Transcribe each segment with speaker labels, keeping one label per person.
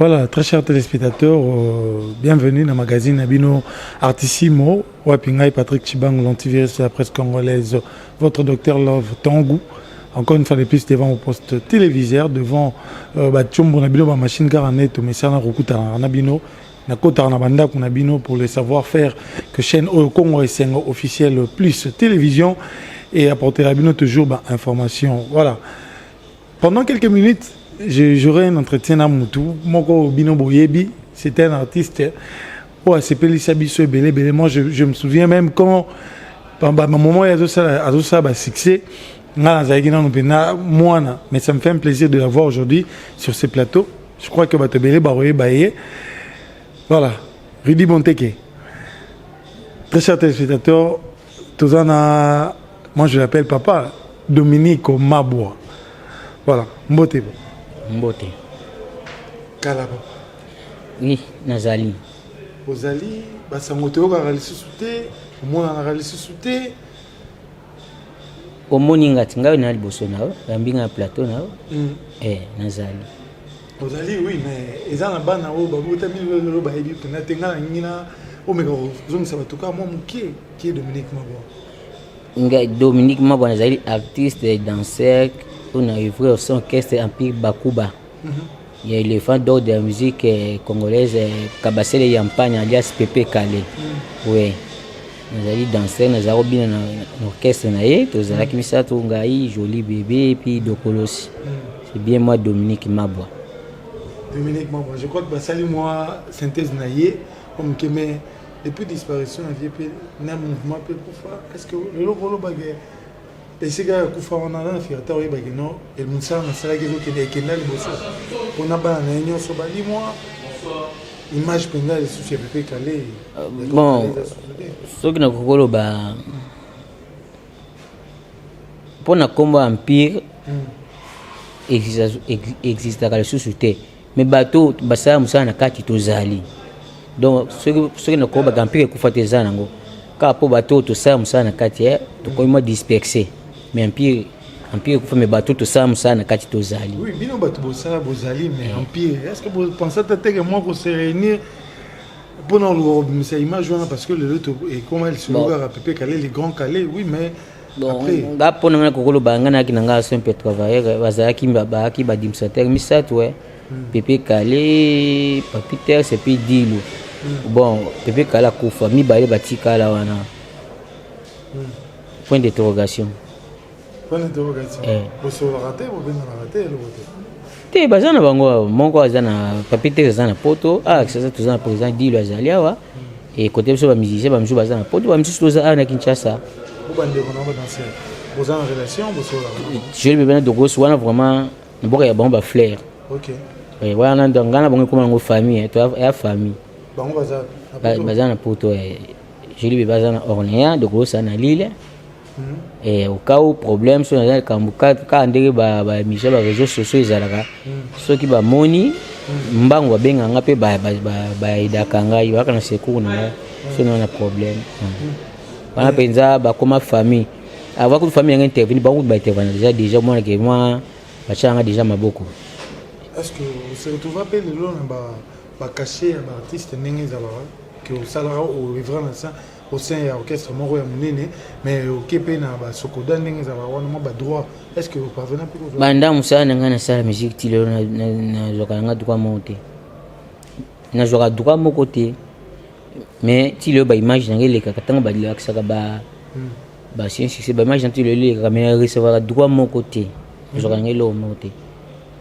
Speaker 1: Voilà, très chers téléspectateurs, bienvenue dans le magazine Abino Artissimo. Wapingai Patrick Chibang, l'antivirus de la presse congolaise, votre docteur Love Tangou. Encore une fois de plus devant au poste téléviseur, devant Tchombo Nabino, ma machine Garanet, mais ça n'a pas Nabino, na kota na banda qu'on Nabino pour le savoir-faire que chaîne Congo est officielle plus télévision et apporter Nabino toujours information. Voilà. Pendant quelques minutes, j'aurai un entretien à Moutou. Moko Bino Boyebi, c'était un artiste. Oh, c'est Pelissa Bisso et Belé Belé. Moi, je me souviens même quand, à un moment, il y a tout ça, succès. Mais ça me fait un plaisir de l'avoir aujourd'hui sur ces plateaux. Je crois que Bato Belé Baroye Baye. Voilà, Rudy Bonteke. Très chers téléspectateurs, moi je l'appelle papa, Dominique Mabwa. Voilà, Mbote.
Speaker 2: Mbote.
Speaker 1: Kalaba.
Speaker 2: Oui, Nazali.
Speaker 1: Ozali, Basangoto a réalisé souté, moi on a réalisé souté.
Speaker 2: Au moninga tinga na liboso na yambinga plateau na Nazali.
Speaker 1: Ozali oui mais ezana bana o babuta bilolo ba ebi na tenga ngina o mega zone ça va tout cas moi qui est Dominique Mabwa.
Speaker 2: Dominique Mabwa Nazali artiste et danseur. On a œuvré au son orchestre Empire Bakuba. Il y a l'éléphant d'or de la musique congolaise Kabasele Yampagne alias Pepe Kale. Oui. Nous allons danser, nous allons bien dans l'orchestre. Nous allons kimisa Tungai, Joli Bébé et puis Dokolos. C'est bien moi Dominique Mabwa.
Speaker 1: Dominique Mabwa, je crois que Basali moi synthèse naïe comme que mais depuis disparition un vieux na mouvement peu pour est-ce que le logo bagay et c'est que kufa on a la fierté oui bagay non et mon sang c'est là que est kenal bosso on a ba na nyo so bali moi image penga les soucis Pepe Kale
Speaker 2: bon ce que nous kokolo ba pour na combat empire existe la société mais bateau basala musana na kati tozali donc ce que nous kokolo ba empire kufateza nango ka po bateau to sa musana na kati to ko mo disperser mais empire kufa me bateau to sa musana na kati tozali
Speaker 1: oui bino bateau bosala bozali mais empire est-ce que vous pensez que moi pour se réunir pour nous c'est image parce que le et comment elle se regarde à Pepe Kale les grands Kale oui mais
Speaker 2: après ga pona na kokolo bangana ki nanga so peut travailler bazaki babaki badimsateur misatu ouais Pepe Kale Papiter c'est puis Dilo bon Pepe Kale kufa mi baile batika la wana point d'interrogation
Speaker 1: vous se raté ou bien raté le vote
Speaker 2: te bazana bango mongo azana Papiter azana poto ça tozana président Dilo azali awa et côté so ba musicien ba mjou bazana poto ba mjou toza na Kinshasa.
Speaker 1: Vous avez une relation,
Speaker 2: je vais bien de gros wana vraiment beaucoup ya bomba flair.
Speaker 1: OK.
Speaker 2: Et wana ndangana bongo comme ngo famille, toi et famille.
Speaker 1: Bango
Speaker 2: bazana poto je lui bazana Orléans de gros na Lille. Et au cas où problème sur na kambuka ka ndenge ba Michel ba réseaux sociaux ezalaka. Soki ba moni mbango benga ngape ba idakanga yaka na secours na so na problème. Bana penza ba comme famille avant que famille intervenir beaucoup ba intervenir déjà moi que moi ba changa déjà maboko.
Speaker 1: Est-ce que vous se retrouvez appelé le long ba caché ba artiste ndenge za ba que au salara au vivre dans ça au sein de l'orchestre moko ya munene mais au kepe na ba sokoda ndenge za ba wana mo ba droit est-ce que vous parvenez plus
Speaker 2: banda musana ngana sala musique tilo na zokanga droit monter na zoka droit mo côté mais si le ba image ngele ka katanga ba lakisaka ba science ba image nti le mais recevoir droit mon côté je ngele au monter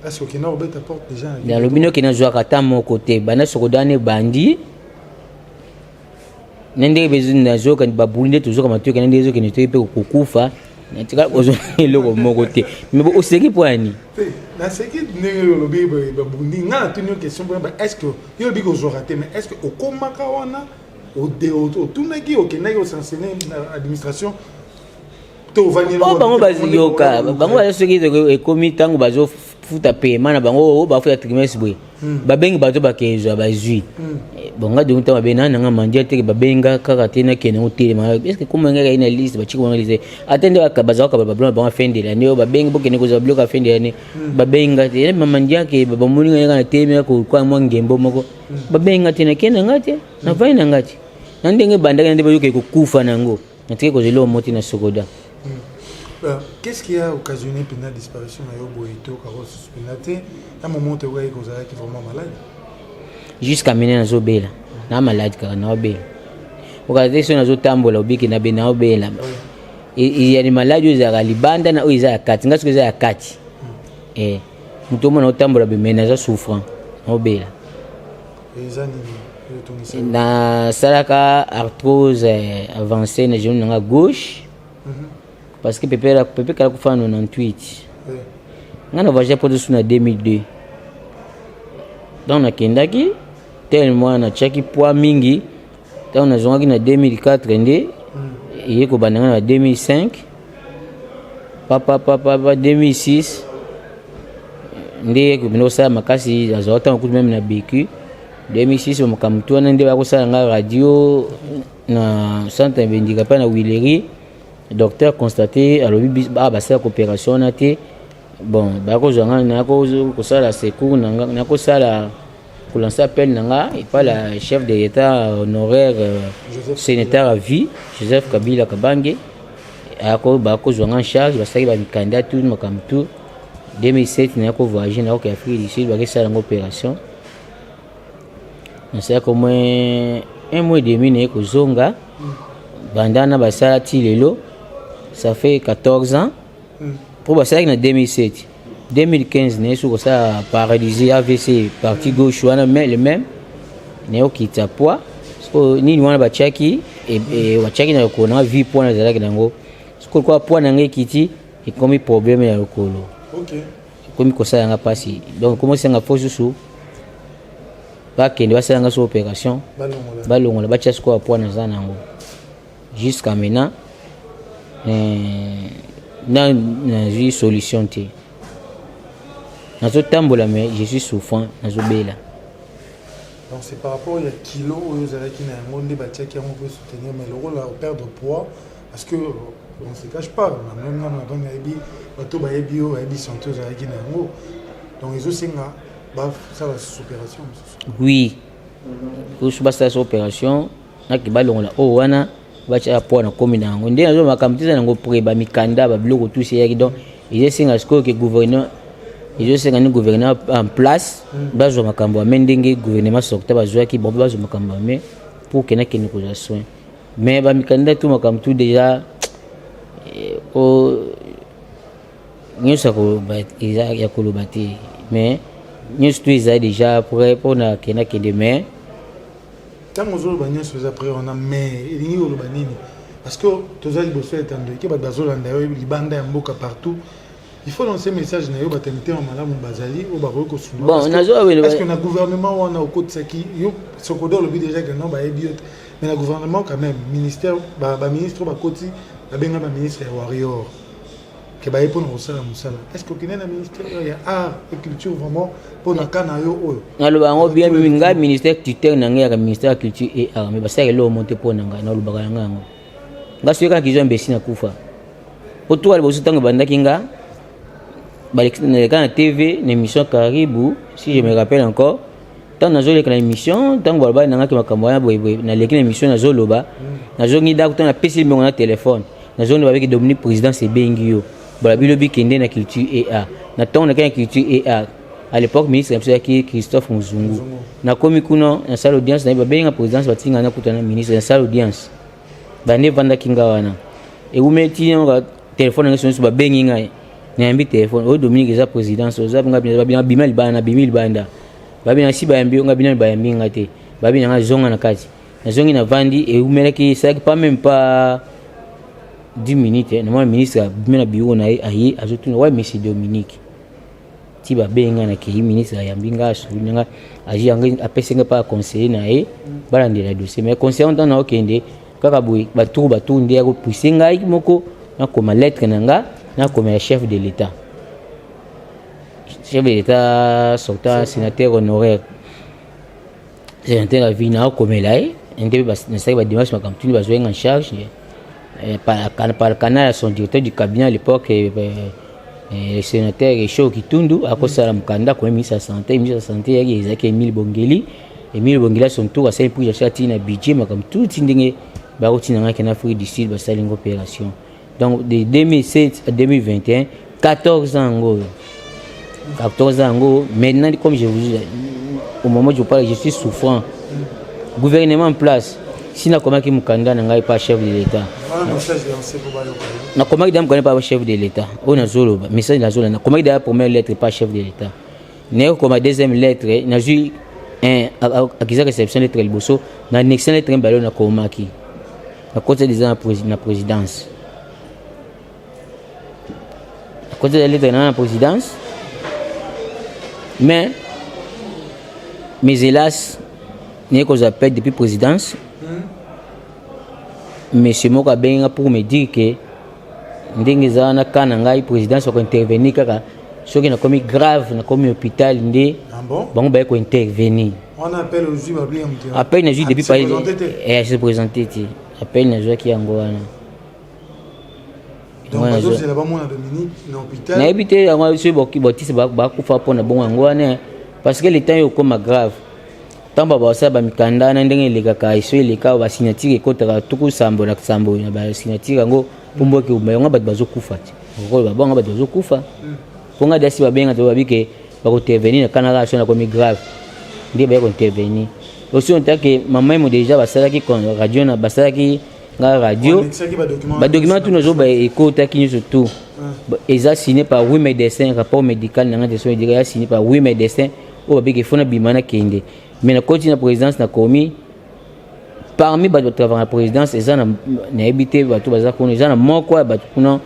Speaker 1: est-ce que na obeta porte déjà
Speaker 2: dans le bino qui na joa kata mon côté bana sokodane bandi nende besoin na joka ba bulinde toujours comme tu nende zo qui ne te pe kokufa na tika ozo le mon côté mais au seki poani
Speaker 1: na seki ndenge lo lobi ba bundi nga na tuni question est-ce que yo bi ko zo raté mais est-ce que au komaka wana au tunaki au kenaki au s'enseigner l'administration to vanilo
Speaker 2: bango baziyoka bango bazo soki ekomi tango bazo futa paiement na bango ba futa trimestre boy babengi bato bakezwa bazwi bonga donc ta babena nanga mandia te babenga kaka te na kena utile ma est-ce que comme ngaka ina liste ba chiko liste atende bakabaza ka bablo ba fin de l'année babengi bokene ko za bloka fin de l'année babenga te mandia ke babamuni ngaka te me ko kwa mwa ngembo moko babenga te na kena ngate na vai na ngate na ndenge bandaka ndebe yoke ko kufa nango natike ko zelo moti na sokoda.
Speaker 1: Qu'est-ce qui a occasionné la disparition de Yoboito, Carlos Spinate? À un moment où tu es vraiment malade?
Speaker 2: Jusqu'à maintenant, je suis malade. Je suis malade. Je suis malade. Je suis malade. Il y a des malades qui sont libanda na oiza akati ngaso za akati mutomo na otambola bemena za souffrant obela na salaka arthrose avancée na genou na gauche parce que pepe kala kufa 98 ngana voyage pour dessus na 2002 donc na kendaki tellement na chaki poids mingi donc na zongaki na 2004 ndé il est en 2005 papa 2006 ndé ko bino sa makasi azota ko même na BQ 2006 makamtu na ndé ba ko sa nga radio na centre handicapé na Willery docteur constaté alobi ba sa coopération na té bon ba ko zonga na ko sala secours na ko sala pour lancer appel nanga et pas la chef de l'état honoraire sénateur à vie Joseph Kabila Kabange ako ba ko zonga en charge ba saki ba candidat tout makamtu 2007 na ko voyager na ko Afrique du Sud ba ke sala opération na ça comme un mois et demi na ko zonga bandana ba sala ti lelo ça fait 14 ans pour ba sala na 2007 2015 n'est sur ça paralysé AVC partie gauche wana mais le même néo kita poids ni wana bachaki et wachaki na ko na vie point na zalaki nango ce quoi point na ngekiti et comme problème ya lokolo OK comme ko ça nga pasi donc comment ça nga force sous pas kende ba ça nga sur opération balongola bacha ce quoi point na za nango jusqu'à maintenant na une solution té nazo tambola mais je suis souffrant nazo bela
Speaker 1: donc c'est par rapport à kilo aux qui na monde batia qui on peut soutenir mais le rôle à perdre poids parce que on se cache pas même na donc ebi bato ba ebi o ebi santé aux qui na ngo donc ils aussi nga ba ça la opération
Speaker 2: oui pour ça cette opération na ki balongola o wana bacha poids na komi na ngo ndé nazo makamtiza na ngo preba mikanda ba bloko tout c'est donc ils singa sko que gouverneur ils ont un gouvernement en place bazo makambo amendenge gouvernement sorta bazo ki bon bazo makambo mais pour que na kene ko za soin mais ba mikanda tout makambo tout déjà o nyosa ko ba iza ya ko lobati mais nyosa tout iza déjà pour na kena kende mais
Speaker 1: tant ozo ba nyosa après on a mais il y a le banini parce que tous les bosses étendus que ba bazo landa libanda ya mboka partout. Il faut lancer un message na yo batemite en malamu bazali ou ba ko sunu
Speaker 2: bon
Speaker 1: est-ce que na gouvernement on a au côté saki yo sokodo le but déjà que non ba ebiot mais le gouvernement quand même ministère ba ministre ba koti ba benga ba ministre warrior que ba epona osala musala est-ce que kina na ministère ya art et culture vraiment pour na kana yo oyo
Speaker 2: ngalo ngo bien minga ministère tuteur na ngaka ministère culture et art mais ba sala lo monter pour na ngana lo baka ngango ngaso ka kizo mbesi na kufa oto wale bosu tango bandaki nga na TV, une émission Caribou, si je me rappelle encore. Tant dans les émissions, tant que voilà, na l'émission na Zoloba, na zongi da na PC mon téléphone, na zone avec Dominique président c'est Bengio. Voilà bilobi kende na culture et art. Na tant na culture et art. À l'époque ministre qui Christophe Muzungu. Na komi kuno na salle audience na benga présidence batinga na kutana ministre na salle audience. Bande vanda kinga wana. Et vous mettez un téléphone na son ba bengi ngai. Nyambi téléphone o Dominique eza présidence oza nga bien bimel bana bimil banda babi na si ba yambi nga bina ba yambi ngate babi na zonga na kati na zongi na vandi et umela ki ça pas même pas 10 minutes na moi ministre bimela biwo na ayi azotuna wa monsieur Dominique ti ba benga na ki ministre yambi nga so nga aji anga apesenga pas conseiller na e balande la dossier mais conseiller on na okende kaka boui ba tour ndé ko puisenga moko na koma lettre nanga comme chef de l'État. chef de l'État sortant sénateur honoraire sénateur à vie na komela ndebe nasaki ba dimanche makamtuni bazoyenga en charge par le canal à son directeur du cabinet à l'époque le sénateur Chaud Kitundu a kosala mukanda kwa ministre de la santé yaki ezaki Emile Bongeli à son tour à saint pour achati na budget makamtuti ndenge ba kotina ngaki na Afrique du Sud basali une opération donc de 2007 à 2021 14 ans maintenant comme je vous dis au moment où je parle je suis souffrant gouvernement en place si na komaki mukanda na ngai pas chef de l'État na komaki dam connaît pas chef de l'État on a zolo message na zolo na komaki da première lettre pas chef de l'État né comme deuxième lettre na ju un accusé réception lettre liboso na next lettre mbalo na komaki na côté des na présidence à côté de lettre na présidence mais hélas n'est que j'appelle depuis présidence monsieur Moko Benga pour me dire que ndenge za na kana ngai présidence ko intervenir kaka soki na komi grave na komi hôpital ndé bon ba ko intervenir
Speaker 1: on appelle aujourd'hui babli amti
Speaker 2: appel na ju depuis pas et se présenter ti appel na ju ki yango wana
Speaker 1: donc bazo c'est là-bas mon Dominique na hôpital
Speaker 2: na habité yango se boki botise ba kufa pona bon yango wana parce que le temps yo comme grave tamba ba sa ba mikanda na ndenge lekaka iso eleka ba signature ekotaka tuku sambo na sambo na ba signature ngo pombo ke umayonga ba bazo kufa ti ngo ba bonga ba bazo kufa ponga dasi ba benga to ba bike ba ko intervenir na kanala so na komi grave ndi ba ko intervenir aussi on t'a que maman mo déjà ba sala ki kon radio na ba sala ki nga radio ba document tout nozo ba ekota ki surtout eza signé par oui médecin rapport médical na ngate so médical signé par oui médecin o ba bike fona bimana kende mais na continue la présidence na komi parmi ba travailler la présidence et ça na habité ba tout bazar kono na moko ba kuno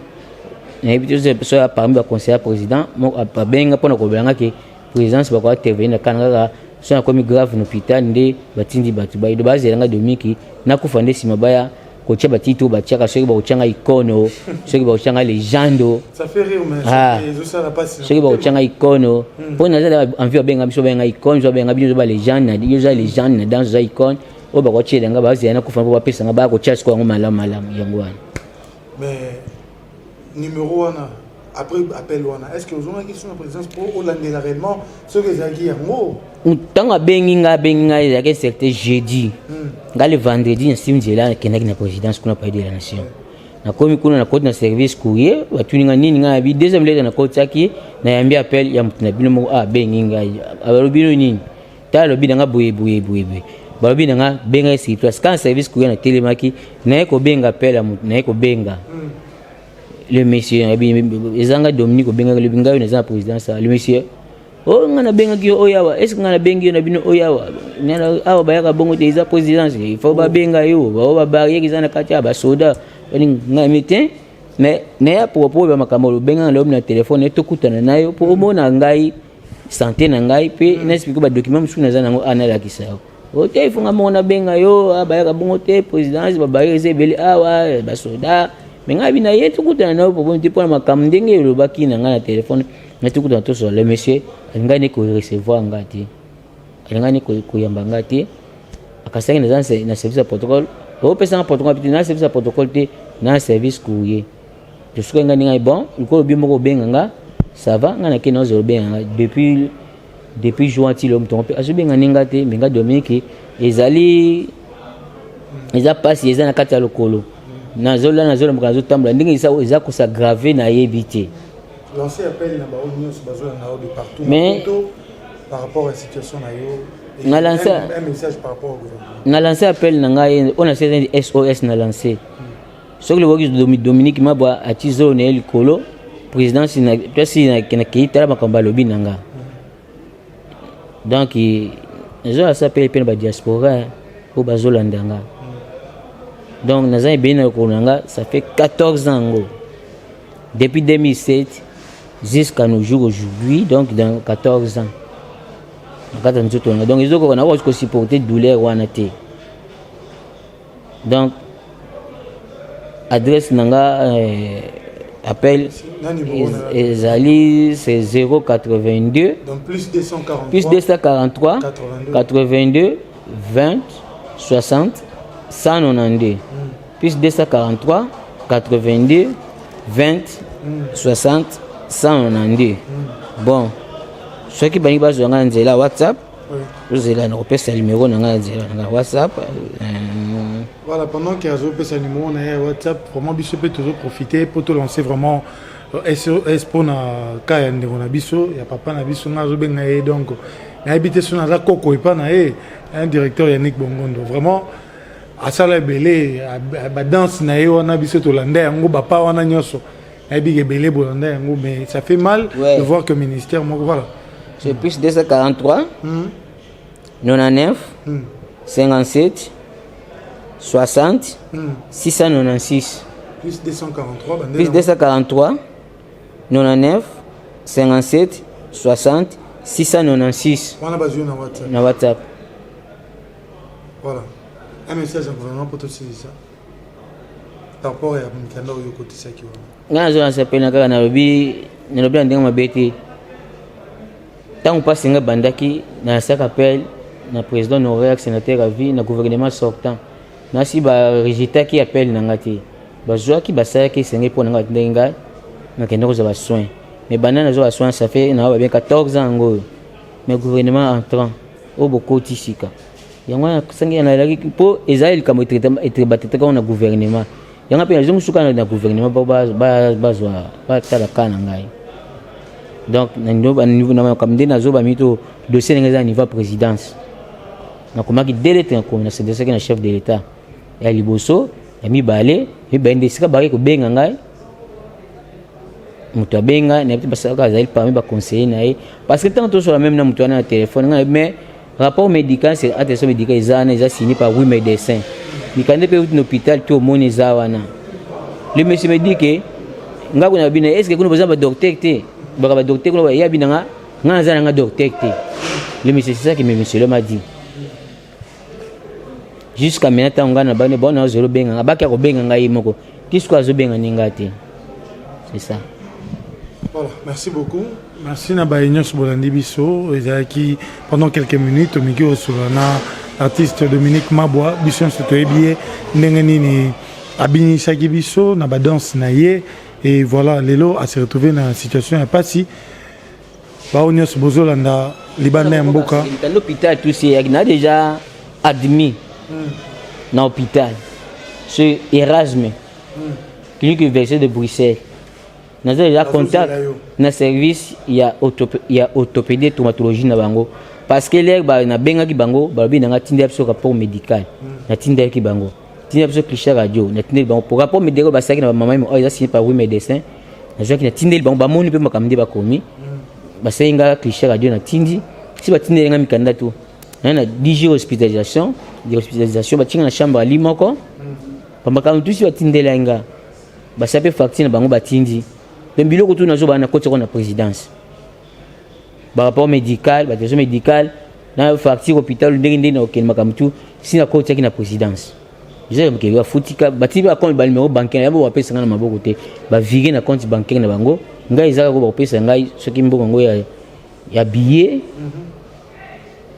Speaker 2: na habité so parmi ba conseiller président mo ba benga pona ko belanga ke présidence ba ko intervenir na kananga so na komi grave no hôpital ndé batindi batu ba ido bazelanga domiki na kufande sima baya ko tia batito ba tia ka soki ba uchanga ikono soki ba uchanga legendo
Speaker 1: ça fait rire mais ça la passe
Speaker 2: soki ba uchanga ikono pona za envie benga biso benga ikono zo benga biso ba legende na dio za legende na dans za ikono o ba ko tia nga ba zena kufanda ba pesa nga ba ko tia ko ngo malamu yango wana
Speaker 1: mais numéro wana après appel wana est-ce que vous avez une question de présidence pour Hollande réellement ce que ça dit yango
Speaker 2: tanga benga ya que c'était jeudi nga le vendredi na simjela kenaki na présidence kuna pa de la nation na komi kuna na côté na service courrier batuninga nini nga bi deuxième lettre na côtéaki na yambia appel ya mutuna bino mo benga abalobino nini ta lobi nga boye balobi nga benga si place quand service courrier na télémaki na ko benga appel ya mutu na ko benga le monsieur ezanga Dominique benga le benga na présidence le monsieur oh ngana benga ki oyawa est-ce ngana bengi na bino oyawa nana awa bayaka bongo te za présidence il faut ba benga yo ba barrière kizana kati ba soda ngana metin mais ya propos ba makamolo benga lo na téléphone to kutana nayo po mona ngai santé na ngai pe na explique ba document musu na zana ngo anala kisao o te funga mona benga yo bayaka bongo te présidence ba barrière zebeli awa ba soda menga bina yetu kutana nayo po bongo te po makam ndenge lo baki na ngana téléphone mais tout dans tout sur le monsieur ngani ko recevoir ngati ngani ko yamba ngati akasanga na service à protocole o pesa na protocole na service à protocole te na service courrier je suis ngani ngai bon ko bimo ko benga ça va ngana ke no zo benga depuis juin ti l'homme trompé azu benga ngati menga Dominique ezali eza passe eza na kati ya lokolo na zola mkazo tambla ndenge isa ko sa graver na yebité
Speaker 1: lancer appel na ba union bazo na de partout
Speaker 2: mais
Speaker 1: par rapport à la situation na yo
Speaker 2: na lancer
Speaker 1: un message par rapport au gouvernement
Speaker 2: na lancer appel na ngai on a fait un SOS na lancer so le woki Dominique Mabwa atizo na likolo présidence na pesi na keita ba kamba lobi nanga donc ils ont appelé pe ba diaspora pour bazo landanga donc nazai bena ko nanga ça fait 14 ans depuis 2007 jusqu'à nos jours aujourd'hui, donc dans 14 ans. Donc ils ont supporté douleur ou anaté. Donc adresse nanga appel ezali c'est 082
Speaker 1: donc plus 243
Speaker 2: plus 243 82 20 60 192 plus 243 82 20 60 192 bon soki bangi bazwanga nzela WhatsApp ozela na kopesa numéro na nga nzela na WhatsApp
Speaker 1: voilà pendant qu'il y a ce numéro na WhatsApp vraiment biso peut toujours profiter pour te lancer vraiment SOS pour na kaya ndeko na biso ya papa na biso nga zo benga ye donc na habité sur na koko et pas na un directeur Yannick Bongondo vraiment à ça la belé ba danse na ye wana biso to landa yango ba pa wana nyoso na bige belé bolanda yango mais ça fait mal de voir que ministère moi voilà
Speaker 2: c'est plus 243 99 57 60 696
Speaker 1: plus 243
Speaker 2: plus 243 99 57 60 696
Speaker 1: on a besoin
Speaker 2: na WhatsApp
Speaker 1: voilà un message vraiment pour tout ça par rapport à Mikanda au côté ça qui
Speaker 2: nga zo s'appelle na nalobi ndenge mabete tant pas singa bandaki na sac appel na président honoraire sénateur à vie na gouvernement sortant na si ba résultat qui appelle na ngati ba joa ki ba sa ki singa pour na ndenga na kendo ko za soin mais banana zo soin ça fait na ba bien 14 ans ngo mais gouvernement entrant au beaucoup tisika yangwa sangi na laki po Israël comme être batete quand on a gouvernement yanga pe zo suka na gouvernement ba zo ba tala kana ngai donc na niveau na comme des nazo ba mito dossier nga niveau présidence na komaki délai ko na c'est ça que na chef de l'état ya liboso ya mibale mibende sika ba ko benga ngai mutu abenga na petit basaka azali parmi ba conseiller na ye parce que tant sur la même na mutu na téléphone ngai mais rapport médical c'est attestation médicale ils a signé par oui médecin mikande pe un hôpital tout moni zawana le monsieur me dit que nga kuna bina est-ce que kuna besoin ba docteur te ba docteur kuna ya bina nga za nga docteur te le monsieur c'est ça que monsieur m'a dit jusqu'à maintenant nga na bane bona zolo benga ba ka ko benga ngai moko tisiko azo benga ninga te c'est ça.
Speaker 1: Voilà, merci beaucoup. Merci Nabaïnios Bolandi Bisso. Qui pendant quelques minutes, Miguel Solana, artiste Dominique Mabois, Bisson Sotoébié, Nengenini Abini Sagi Bisso, Nabadance Naye. Et voilà, Lelo a se retrouvé dans la situation à Passi. Baonios Bozolanda, Libanais Mboka.
Speaker 2: Dans l'hôpital, tout ça, il a déjà admis dans l'hôpital. C'est Erasme, clinique universitaire de Bruxelles. Nous avons déjà contact dans le service, il y a orthopédie et traumatologie na bango parce que les na benga ki bango babi na tinda biso rapport médical na tinda ki bango tinda biso cliché radio na tinda bango pour rapport médical ba saki na maman mo ils a signé par oui médecin na joki na tinda bango ba moni pe makamdi ba komi ba senga cliché radio na tindi si ba tinda nga mikanda tu na 10 jours hospitalisation ba tinga na chambre ali moko ba makamdi tu si ba tinda nga ba sape facture na bango ba tindi. Le biloko tout nazo bana côté na présidence ba rapport médical ba question médical na facture hôpital ndenge na oken makamtu si na côté na présidence je me ke futika batiba compte ba numéro bancaire yabo wapesa na maboko te ba virer na compte bancaire na bango ngai ezaka ko ba pesa ngai soki mboko ngo ya billet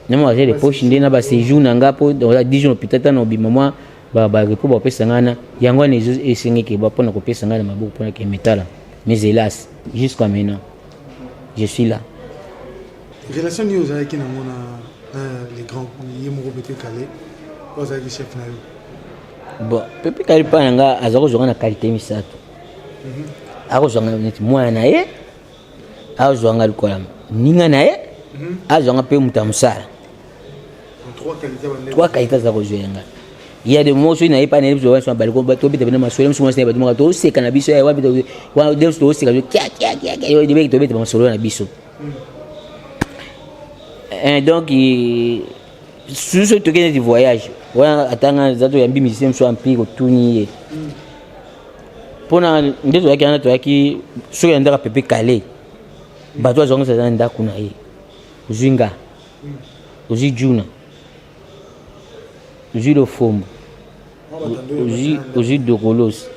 Speaker 2: na moi j'ai des poches ndena ba séjour na ngapo dans 10 jours hôpital ta no bimama ba repos ba pesa ngana yango ne esengeke ba pona ko pesa ngana maboko pona ke metala. Mais hélas, jusqu'à maintenant, je suis là.
Speaker 1: Relation news avec les grands Yemoro Bete Calais, vous avez chef na
Speaker 2: bon, Pepe Calais pas nga azako zonga na qualité misato. Ako zonga net moi na ye. Ako zonga likola. Ninga na ye. Ako zonga pe mutamsala. Trois qualités za ko zonga. Il y a des moments où il n'y a pas de gens qui sont balcon, bateau, bateau, bateau, bateau, bateau, bateau, bateau, bateau, c'est cannabis, ouais, bateau, ouais, des choses, c'est kia, des mecs qui tombent sur le biso. Et donc, sur ce truc de voyage, ouais, attends, ça doit y avoir musicien soit un pire au tournier. Pour nous, des gens qui sont en train de Pepe Calais, bateau, ils sont en train de kunaï, Zinga, Ozijuna, Ozilo Fomo. Ozi de Rolos.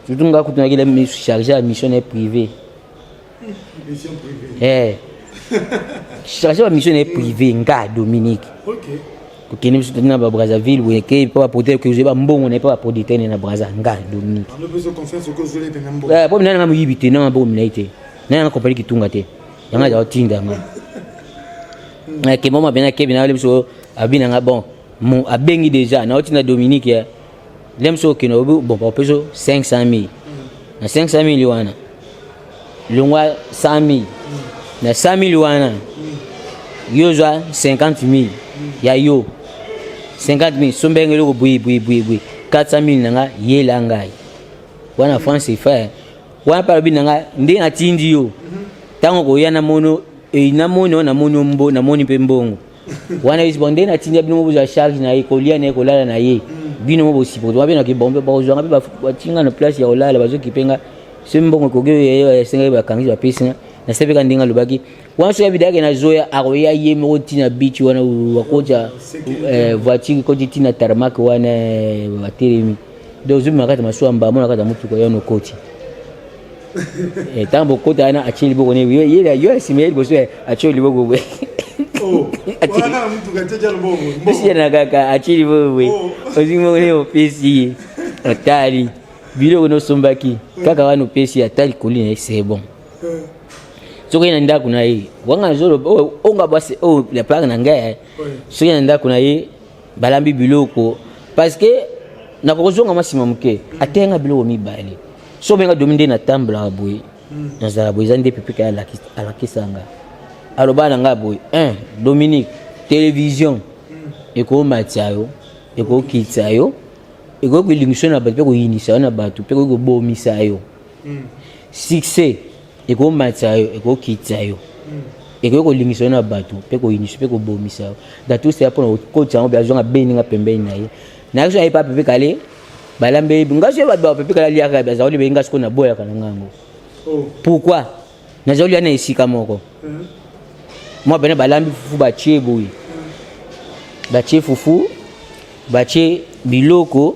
Speaker 2: surtout nga kutu nakila me chargé à mission privée.
Speaker 1: Mission privée.
Speaker 2: Chargé à mission privée nga Dominique.
Speaker 1: OK.
Speaker 2: Kokene biso tena ba Brazzaville weke pa porter que je ba mbongo na pa porter na Brazza nga Dominique.
Speaker 1: On a besoin de confiance que je l'ai bien mbongo.
Speaker 2: Bon mina nga muyibite na ba minaite. Na nga compagnie kitunga te. Yanga ja tinda nga. Na ke mama bena ke bina biso abina nga bon. Mon abengi déjà na otina Dominique ya. Lemso ke no bon pa peso 500,000. Na 500,000 wana. Longwa 100,000. Na 100,000 wana. Yo zwa 50,000. Ya yo 50,000 sombenge loko bui 400,000 nanga yela ngai wana France fait wana pa bina nga ndi atindi yo tango ko yana mono na mono mbo na moni pe mbongo wana is bonde na atindi bino mo za charge na ye ko lia na ko lala na ye bino mo bosi po bina ke bombe ba zo ngabe ba tinga na place ya olala bazo kipenga sembongo ko ge senga ba kangi ba pesa na sebe ka ndinga lubaki wanso ya bidake na zoya akoya ye mo tina beach wana wakoja voiture ko tina tarmac wana wateremi dozu makata maswa mba mona kata mutu ko yono koti tambo kota na achili boko ne ye yo simeli boso achili boko we
Speaker 1: wana mutu kateja loboko
Speaker 2: bisi na kaka achili boko we ozimo ne opesi atali bilo no sombaki kaka wana opesi atali kolina c'est bon. Soki nanda kuna hii wanga zolo onga basi la plaque na ngai soki nanda kuna hii balambi biloko parce que na kozonga masima muke atenga biloko mibali so benga dominde na tambla boy na zala boy zande pepeka ala kisanga alobana nga boy Dominique télévision eko matiayo eko kitsayo eko bilingisho na bato ko yinisa na bato pe ko bomisa yo succès eko matsayo eko kitsayo eko lingiso na bato pe ko iniso pe ko bomisa da tout c'est pour ko tsango bia zonga beninga pembeni na ye na so ay pa pepe kale balambe ngaso ba pepe kale ya ka bia zauli benga sko na boya kana ngango pourquoi na zauli ana isika moko moi bena balambi fufu ba cheboui ba chefufu ba che biloko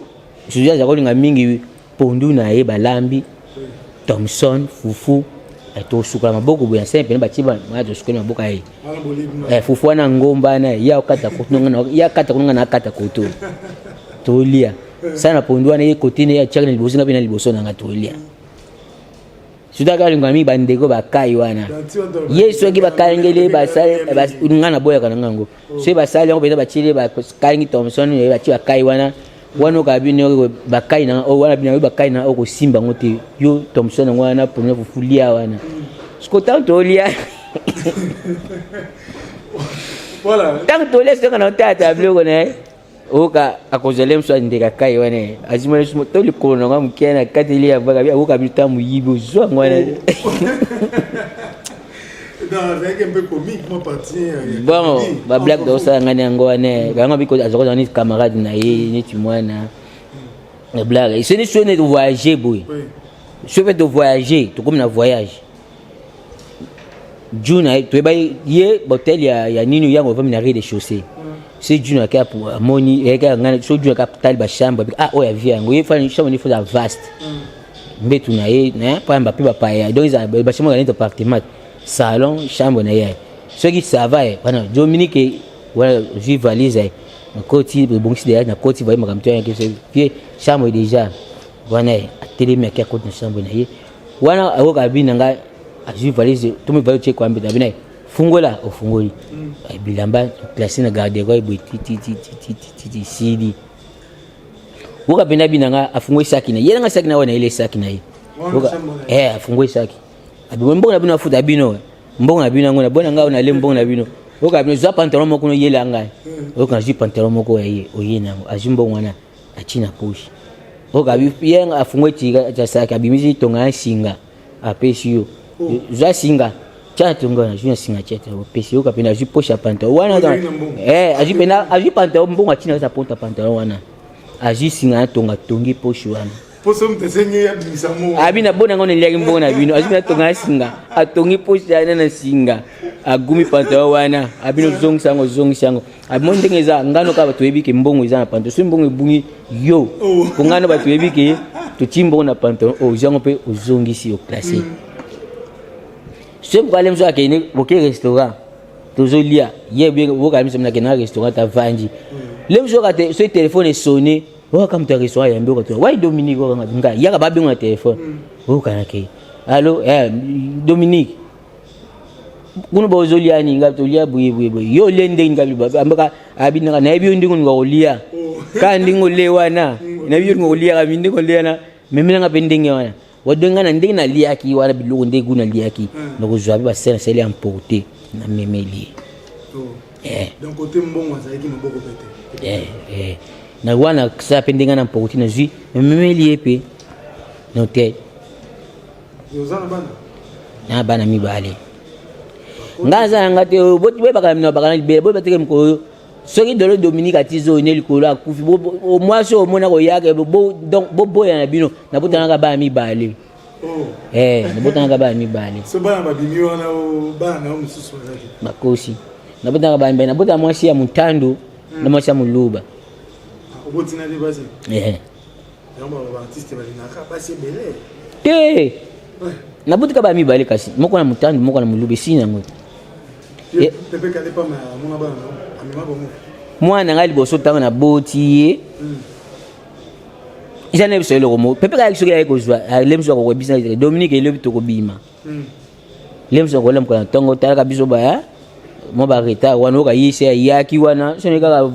Speaker 2: suja za kolinga mingi pondu na ye balambi Thompson fufu to sukula maboko boya simple ba chiba ma to sukula maboko ai fufu na ngomba na ya kata kutunga ya kata kunga na kata kutu tolia sana pondwa na ye kotine ya chakna liboso na bina liboso na ngatolia suda ka lingami bandeko bakai wana yesu ki bakangele basale ngana boya kana ngango se basale ngo beta bachile ba kaingi Thompson ye bachi bakai wana wano kabine bakai na wana bina bakai na ko simba ngote yo Thompson ngwana pona fufulia wana skota tolia
Speaker 1: voilà
Speaker 2: tant tolia se kana tata bloko na oka akozele mso ndeka kai wana azima lesmo toli kono ngam kiana katili ya baga oka bita muyibo zo ngwana
Speaker 1: dans avec un peu comique moi parti
Speaker 2: bon ba black do sa ngani ngone ganga biko azoko ni camarade na ye ni timwana la blague c'est une chose de voyager boy je vais de voyager tout comme na voyage Juna tu ba ye hotel ya nini yango va minari de chaussée c'est Juna ka pour moni e ka ngana so Juna ka tali ba chambre oya vie yango ye fa ni chambre ni fa vaste mbetu na ye na pa mba pe ba pa ya donc ba chambre ngani appartement salon chambre na ye ce qui ça va bana Dominique wala ji valise na koti bongisi de na koti va makamto yango c'est puis chambre déjà bana télé mais ka koti na chambre na ye wana awoka bina nga aji valise to me valise kwa mbida bina fungola ofungoli bilamba classé na garde ko ti sidi woka bina bina nga afungwe saki na yela nga saki na wana ile saki na ye woka afungwe saki abi mbongo na bino futa bino mbongo na bino ngona bona nga na le mbongo na bino woka bino za pantalon moko no yela nga woka ji pantalon moko ye oyena aji mbongo na achina push woka bi yenga afungwe ti ja saki abimisi tonga singa apesio za singa chatunga na juna singa cheta opesio kapenda ji posha pantalon wana aji pena aji pantalon mbongo achina za ponta pantalon wana aji singa tonga tongi posho wana
Speaker 1: poso mtesenye ya bisamo
Speaker 2: abina bona ngone liaki mbongo na bino aji tonga singa atongi posha na singa agumi pantalon wana abino zongi sango amonde ngeza ngano ka batu ebike mbongo iza na pantalon so mbongo ebungi yo kungano batu ebike tu timbo na pantalon aux gens peut aux ongisi au classé ce problème ça que ne aucun restaurant tozolia hier bien vous quand même c'est na restaurant ta vandi le jour que ce téléphone est sonné oh comme ta restaurant ya mboko toi ouais Dominique nga ya ka ba bien na téléphone oh kanake allô Dominique kuno bozolia ni nga tolia buye yo lende ngabi ambaka abinga na ebyo ndingo ngolia ka ndingo lewana na ebyo ngolia ka ndingo lewana memela nga pendenge wana wadonga na ndinga liaki wana biloko ndegu na liaki nokuzwa ba sena sele emporter na memeli
Speaker 1: donc côté mbongo azaki maboko pete
Speaker 2: na wana sa pendenga na emporter na zui memeli epe no te
Speaker 1: yozana bana
Speaker 2: na bana mibale ngaza ngate boti beba na bakana libere bo bateke mko soki dolo Dominique atizo ne likolo akufi au moins so mona ko yake donc bo ya na bino na botana ka ba mibale na botana ka ba mibale
Speaker 1: so bana babimi wana o bana o mususu wazaki
Speaker 2: makosi na botana ka ba mibale na botana mwasi ya mutando na mwasi ya muluba
Speaker 1: obotina de base yamba ba artiste balinaka basi bele na butika ba mibale kasi moko na mutando moko na muluba sina ngo pepe kale pa mona bana amima bomo
Speaker 2: mwana ngali boso tanga na boti izane biso le romo pepe kale soki ayeko zwa lemso ko business Dominique le bitoko bima lemso ko lem ko tongo tala biso ba mo ba reta wana ka yise yaki wana sone ka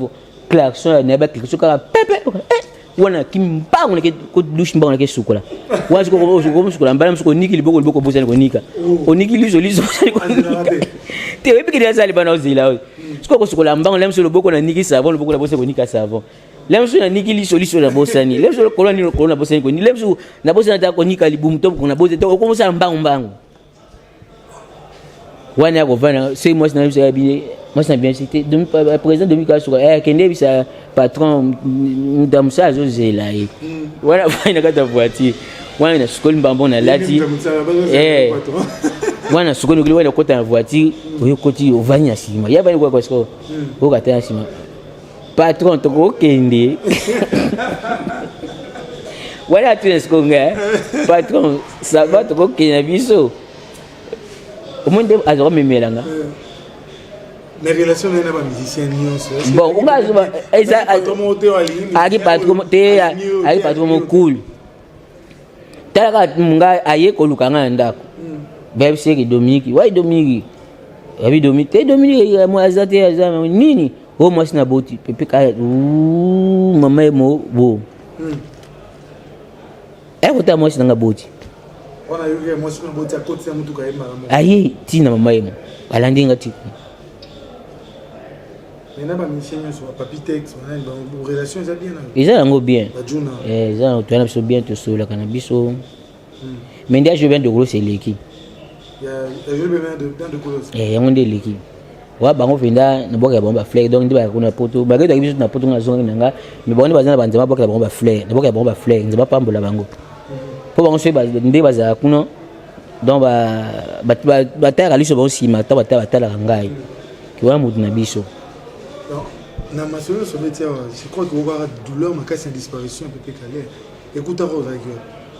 Speaker 2: klaxon na ba klaxon ka pepe wana kimbango ne ko douche mbango ne sukola wazi ko sukola mbala msuko nikili boko liboko bozani ko nika onikili lizo te wepi kidi azali bana ozila ko sukola mbango lemso loboko na niki savon loboko na bose ko nika savon lemso na nikili lizo na bosani lemso koloni kolona bosani ko ni lemso na bosani ta ko nika libumu to ko na bose to ko mosa mbango wana ko vana c'est moi na bisa bi moi c'est bien cité demi président demi ka suka kende bisa patron ndamsa zo zela wana fanya kata voiture wana na skoli mbambo na lati wana sukoni kuli wana kota na voiture oyo koti ovanya sima ya bani kwa sko okata sima patron to ko kende wana tu eskonga patron sabato ko kena biso omonde azoro memelanga
Speaker 1: la relation na ba musicien nyonso
Speaker 2: bon on va eza aki patron cool talaka munga aye ko lukanga ndako bebe seki Dominique wai Dominique abi Dominique mo azate azama nini o mo sina boti pepe ka mama mo bo ko mo sina boti
Speaker 1: wana yuke mo sina boti akoti ya mutu ka yema
Speaker 2: aye tina mama yemo alandinga tiki
Speaker 1: na ba musicien nyonso papi tex wana ba relation za bien
Speaker 2: eza yango bien
Speaker 1: bajuna
Speaker 2: eza to na biso bien to sola kana biso mais ndia je viens de gros eleki
Speaker 1: je viens de gros
Speaker 2: yango nde eleki wa bango fenda na boka ya bomba fleur donc ndi ba kuna poto ba geta biso na poto nga zongi nanga mais bonde bazana banzema boka ya bomba fleur na boka ya bomba fleur nzeba pambola bango po bango so ba ndi baza kuna donc ba tara liso ba sima ta batala ngai ki wa mutu na biso
Speaker 1: na masolo sobetia je crois que va douleur ma casse disparition pepe kale écoute rose avec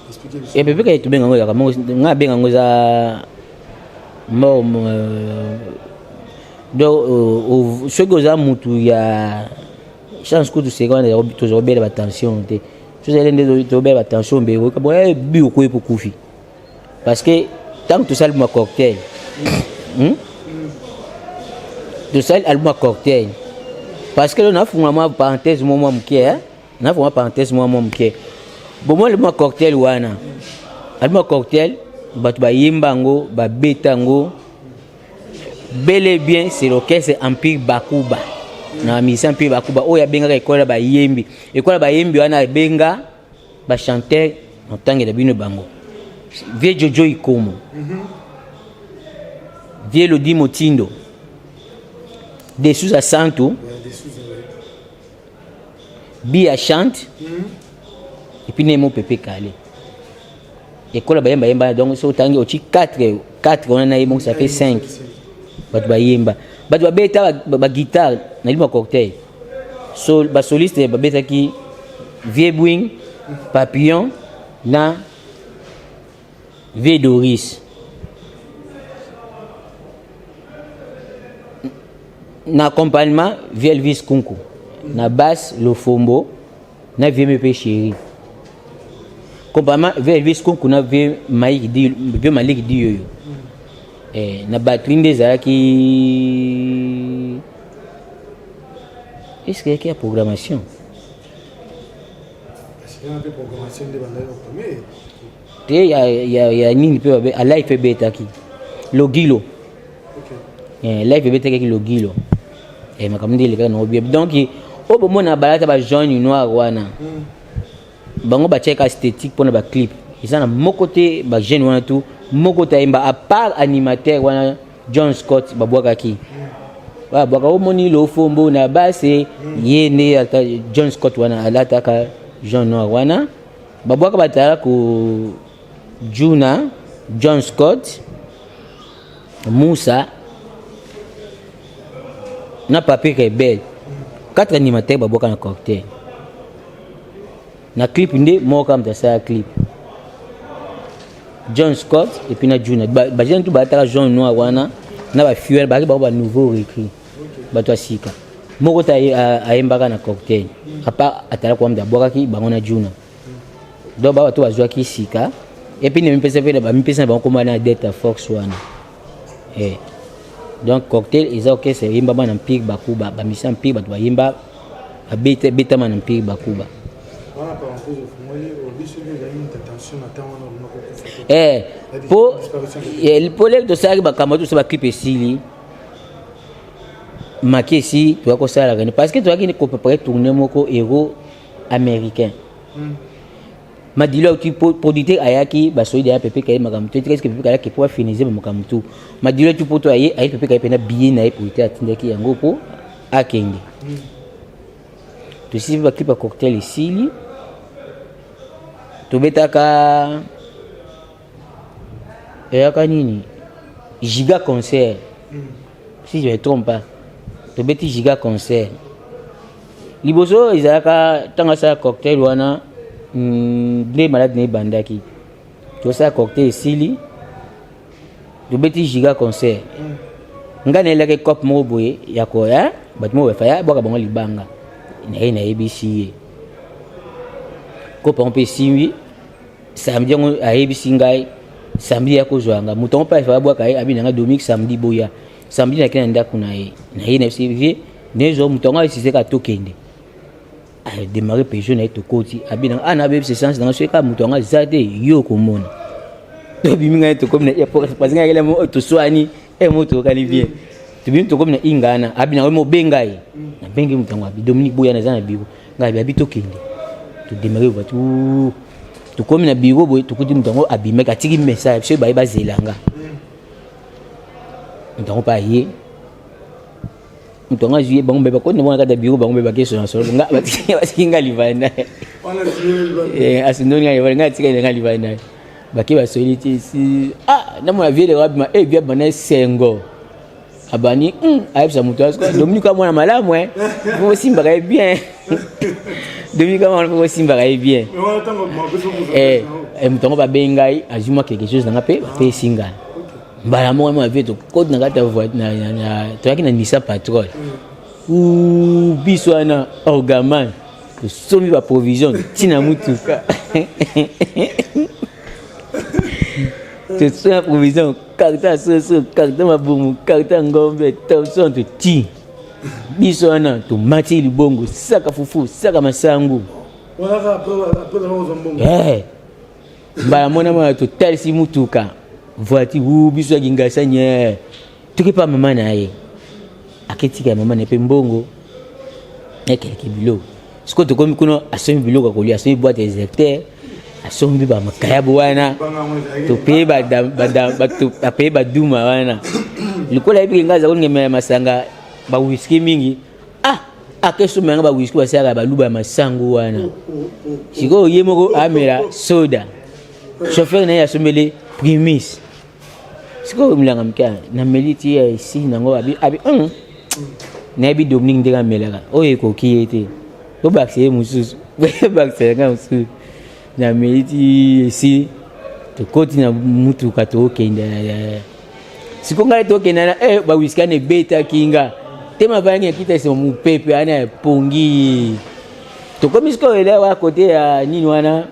Speaker 1: expliquer
Speaker 2: et pepe kale to benga ngo ya nga benga ngo za mo do ce que za mutu ya chance que tu sais quand tu as obéi attention te tu sais les tu obéi attention be ko boy bi ko pour kufi parce que tant que tu sales ma cocktail tu sales album cocktail parce que là on a fait une parenthèse moi mké on a fait une parenthèse moi mké bon moi le cocktail wana album cocktail batu ba yimbango ba betango bel et bien c'est l'orchestre Empire Bakuba na mi Empire Bakuba oya benga école ba yembi wana benga ba chanteur en tant que bino bango vie Jojo Ikomo vie Lodi Motindo de sous à Santo Bia chante et puis Nemo Pepe Kale école ba yemba donc so tangi ochi 4 on a yemba ça fait 5 batu ba yemba batu ba beta ba guitare na lima cocktail so ba soliste ba beta ki Vieux Bwing Papillon na V Doris na accompagnement V Elvis Kunku na basse Lofombo na VMP Chéri accompagnement V Elvis Kunku na V Malik di yoyo na batterie ndezalaki est-ce qu'il y a programmation il y a nini pe a live beta ki logilo live beta ki logilo makamdi le kana obi donc o bo mona balata ba jaune noir wana bango ba check esthétique pour ba clip ils na moko te ba jeune wana tout moko ta imba à part animateur wana John Scott ba bwaka ki wa bwaka o moni lo fombo na base yene ata John Scott wana alata ka Jean Noir wana ba bwaka batala ko Juna John Scott Moussa na Papi Rebel 4 animateurs ba bwaka na cocktail na clip nde moka mtasa clip John Scott et puis na Juna ba jeune tout batala Jean Noir wana na ba fuel ba nouveau recrue ba to sika moko ta ayembaka na cocktail apa atala kwa mda bwaka ki bango na Juna do ba to azwa ki sika et puis ne mpesa pe ba mpesa ba komba na Delta Fox wana donc cocktail ils ont que c'est yimba na mpig bakuba ba misa mpig ba to yimba beta man mpig bakuba pour les de ça ba kamato ça ba clip esili maqué si tu vas ko ça la parce que tu vas qui ne peut pas tourner moko héros américain madilo qui producteur ayaki ba soide ya pepe kay makamto qu'est-ce que pepe kay pour finaliser makamto madilo tu poto ayi pepe kay pena billet na producteur atindaki yango po akenge tu si ba clip cocktail esili to betaka yaka nini giga concert si je me trompe pas to beti giga concert liboso izaka tanga sa cocktail wana de malade ne bandaki to sa cocktail sili to beti giga concert ngane leke cop mo boye yako ya batmo we faya boka bango libanga na ABC ko pa mpe siwi samedi ngo ABC ngai samedi ya kozwanga mutongo pa fa bwa kai abinanga Dominique samedi boya samedi na kina ndako na ye na CV nezo mutongo isiseka tokende a démarrer péjo na to koti abinanga ana be sens na so ka mutongo zade yo komona to biminga to comme na airport parce que ngale mo to swani moto kali bien to bim to comme na ingana abinanga mo bengai na bengi mutongo abi Dominique boya na zana biko ngai abi tokende to démarrer batu to comme na biro boy to kuti mutongo abime ka tiki message so ba zelanga mutongo pa ye mutongo ajuye bango beba ko ne bona ka biro bango beba keso na solo nga batiki nga livana asindoni nga tika nga livana baki ba soliti si na mo vie de rabima via bana sengo abani aibsa muto asko Dominique ka mwana malamu mo simba ka bien Dominique ka mwana mo simba ka bien mutongo ba bengai ajuma quelque chose na pe singa mbala mo vie to code na kata voiture na to yaki na Nissan Patrol biso na orgaman to somi ba provision tina mutuka te somi provision karta so karta mabumu karta ngombe tawson to ti biso na to mati libongo saka fufu saka masangu
Speaker 1: wala après
Speaker 2: mbala mona mo to talisi mutuka voiture biso ngingasa nye tuki pa mama na ye aketika mama ne pe mbongo ekeleke bilo siko to komi kuno asomi bilo ka kolia asomi boîte exécuteur asomi ba makaya bwana to pe ba to pe ba duma wana likola ibi ngaza ko ngeme masanga ba whisky mingi akeso menga ba whisky basaka ba luba masango wana siko yemoko amera soda chauffeur na ya somele primis siko mlanga mka na meliti ya ici nango abi na bi Dominique ndega melaka oye ko kiyete to bakse mususu bakse nga mususu na meliti si tokoti na mutuka tokenda sikonga tokenda na ba wiskane beta kinga tema bangi kita sema mupepe ana pongi tokomisko ele wa kote ya nini wana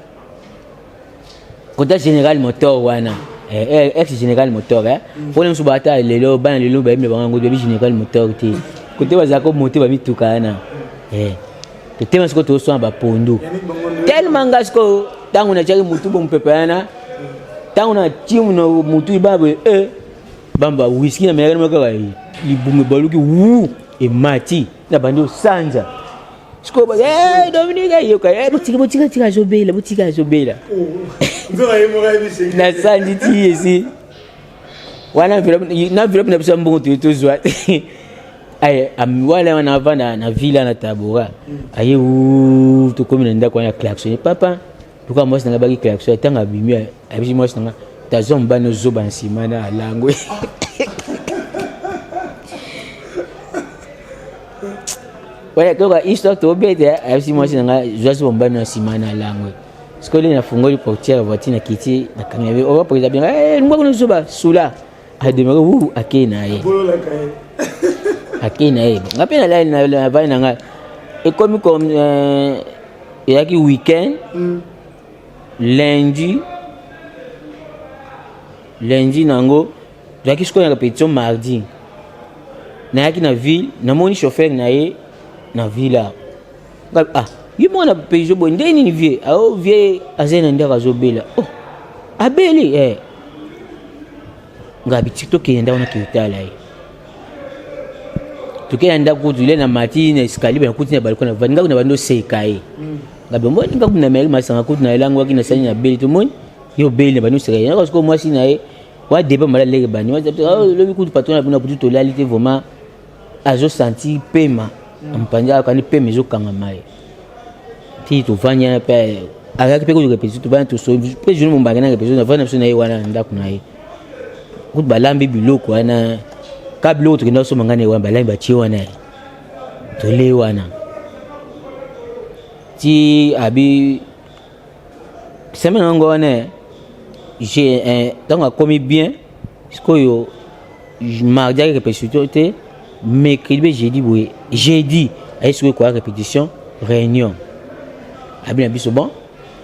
Speaker 2: kota General Motor wana ex General Motor pole msubata lelo bana lelo ba imle bango be General Motor ti kote bazako mote ba mituka ana to tema sko to so ba pondu tellement ngasko tangu na chaki mutu bo mupepe ana tangu na timu no mutu babe bamba whisky na mera maka libume baluki wu e mati na bando sanja sko ba Dominique yo ka botika zobela na sanji ti esi wana vile na bisa mbongo to zwa ay wala wana vana na villa na tabora aye wu to komi na ndako ya klaxon papa tuka mwasi na baki klaxon tanga bimia abishi mwasi na tazomba no zoba nsima na alangwe wala kwa histoire to bete abishi mwasi na zoasi bomba no nsima na alangwe skole na fungoli portière voiture na kiti na kangabe on va pour bien ngwa no zoba sula a demeurer wu akena ye akena ye ngapena la va na nga et comme il y a qui week-end lundi nango jaki sko na répétition mardi na yaki na ville na moni chauffeur na ye na villa yumo na peijo bo ndeni ni vie vie azena ndaka zobela abeli ngabi TikTok yenda ona kitala ye tukenda kuzule na mati na escalier na kuti na balcon na vanga kuna bando sekaye ngabi mbona ngakuna meli masanga kuti na elango akina sanya na beli to moni yo beli bando sekaye na ko mwasi na ye wa deba mala lege bani wa lobi kuti patron na kuti to lalite vraiment azo senti pema mpanja kani pema zo kanga mai ti to vanya na pe avec pe ko répéter to vanya to so pe jour mo mbanga na répéter na vanya na ye wana ndako na ye kuti balambi biloko wana kablo to kina so mangane wana balambi bachi wana to le wana ti abi semaine ngo wana j'ai donc a commis bien ce que mardi répétition était mercredi jeudi est-ce quoi répétition réunion abi na biso bon